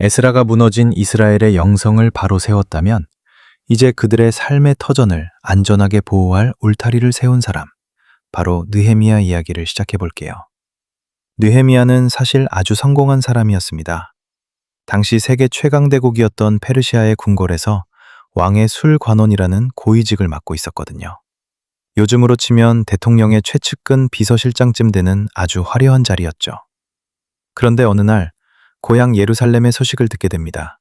에스라가 무너진 이스라엘의 영성을 바로 세웠다면 이제 그들의 삶의 터전을 안전하게 보호할 울타리를 세운 사람, 바로 느헤미야 이야기를 시작해 볼게요. 느헤미야는 사실 아주 성공한 사람이었습니다. 당시 세계 최강대국이었던 페르시아의 궁궐에서 왕의 술관원이라는 고위직을 맡고 있었거든요. 요즘으로 치면 대통령의 최측근 비서실장쯤 되는 아주 화려한 자리였죠. 그런데 어느 날 고향 예루살렘의 소식을 듣게 됩니다.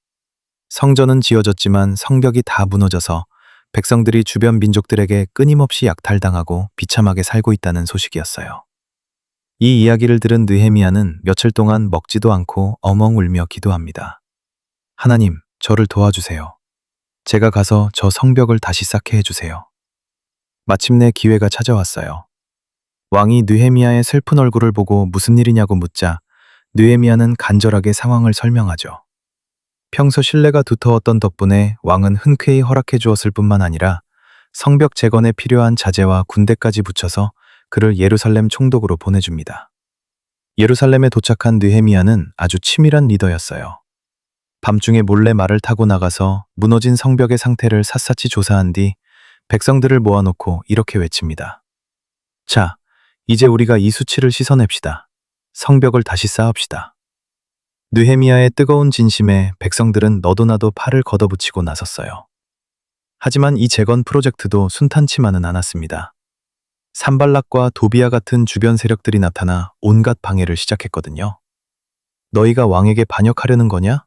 성전은 지어졌지만 성벽이 다 무너져서 백성들이 주변 민족들에게 끊임없이 약탈당하고 비참하게 살고 있다는 소식이었어요. 이 이야기를 들은 느헤미야는 며칠 동안 먹지도 않고 엉엉 울며 기도합니다. 하나님, 저를 도와주세요. 제가 가서 저 성벽을 다시 쌓게 해주세요. 마침내 기회가 찾아왔어요. 왕이 느헤미야의 슬픈 얼굴을 보고 무슨 일이냐고 묻자 느헤미야는 간절하게 상황을 설명하죠. 평소 신뢰가 두터웠던 덕분에 왕은 흔쾌히 허락해 주었을 뿐만 아니라 성벽 재건에 필요한 자재와 군대까지 붙여서 그를 예루살렘 총독으로 보내줍니다. 예루살렘에 도착한 느헤미야는 아주 치밀한 리더였어요. 밤중에 몰래 말을 타고 나가서 무너진 성벽의 상태를 샅샅이 조사한 뒤 백성들을 모아놓고 이렇게 외칩니다. 자, 이제 우리가 이 수치를 씻어냅시다. 성벽을 다시 쌓읍시다. 느헤미야의 뜨거운 진심에 백성들은 너도 나도 팔을 걷어붙이고 나섰어요. 하지만 이 재건 프로젝트도 순탄치만은 않았습니다. 산발락과 도비아 같은 주변 세력들이 나타나 온갖 방해를 시작했거든요. 너희가 왕에게 반역하려는 거냐?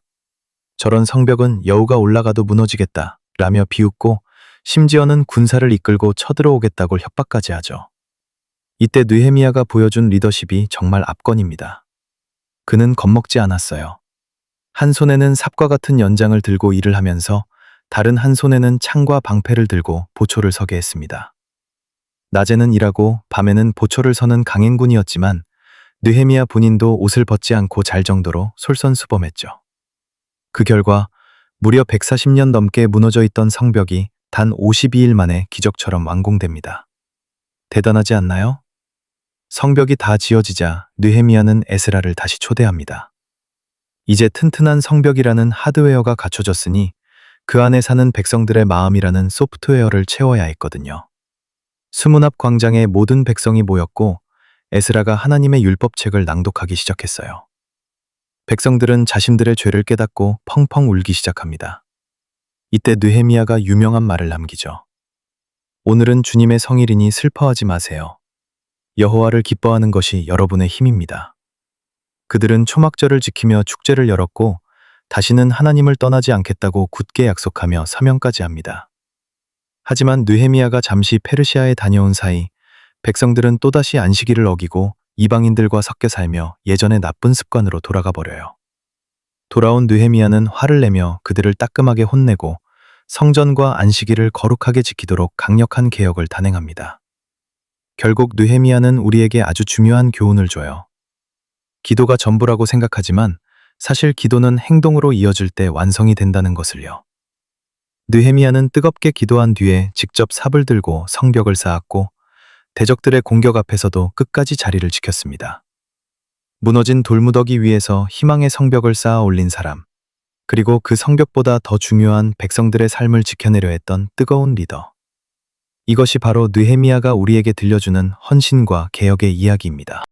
저런 성벽은 여우가 올라가도 무너지겠다 라며 비웃고 심지어는 군사를 이끌고 쳐들어오겠다고 협박까지 하죠. 이때 느헤미야가 보여준 리더십이 정말 압권입니다. 그는 겁먹지 않았어요. 한 손에는 삽과 같은 연장을 들고 일을 하면서 다른 한 손에는 창과 방패를 들고 보초를 서게 했습니다. 낮에는 일하고 밤에는 보초를 서는 강행군이었지만 느헤미야 본인도 옷을 벗지 않고 잘 정도로 솔선수범했죠. 그 결과 무려 140년 넘게 무너져 있던 성벽이 단 52일 만에 기적처럼 완공됩니다. 대단하지 않나요? 성벽이 다 지어지자 느헤미야는 에스라를 다시 초대합니다. 이제 튼튼한 성벽이라는 하드웨어가 갖춰졌으니 그 안에 사는 백성들의 마음이라는 소프트웨어를 채워야 했거든요. 수문 앞 광장에 모든 백성이 모였고 에스라가 하나님의 율법책을 낭독하기 시작했어요. 백성들은 자신들의 죄를 깨닫고 펑펑 울기 시작합니다. 이때 느헤미야가 유명한 말을 남기죠. 오늘은 주님의 성일이니 슬퍼하지 마세요. 여호와를 기뻐하는 것이 여러분의 힘입니다. 그들은 초막절을 지키며 축제를 열었고 다시는 하나님을 떠나지 않겠다고 굳게 약속하며 사명까지 합니다. 하지만 느헤미야가 잠시 페르시아에 다녀온 사이 백성들은 또다시 안식일을 어기고 이방인들과 섞여 살며 예전의 나쁜 습관으로 돌아가 버려요. 돌아온 느헤미야는 화를 내며 그들을 따끔하게 혼내고 성전과 안식일을 거룩하게 지키도록 강력한 개혁을 단행합니다. 결국 느헤미야는 우리에게 아주 중요한 교훈을 줘요. 기도가 전부라고 생각하지만 사실 기도는 행동으로 이어질 때 완성이 된다는 것을요. 느헤미야는 뜨겁게 기도한 뒤에 직접 삽을 들고 성벽을 쌓았고 대적들의 공격 앞에서도 끝까지 자리를 지켰습니다. 무너진 돌무더기 위에서 희망의 성벽을 쌓아 올린 사람, 그리고 그 성벽보다 더 중요한 백성들의 삶을 지켜내려 했던 뜨거운 리더. 이것이 바로 느헤미야가 우리에게 들려주는 헌신과 개혁의 이야기입니다.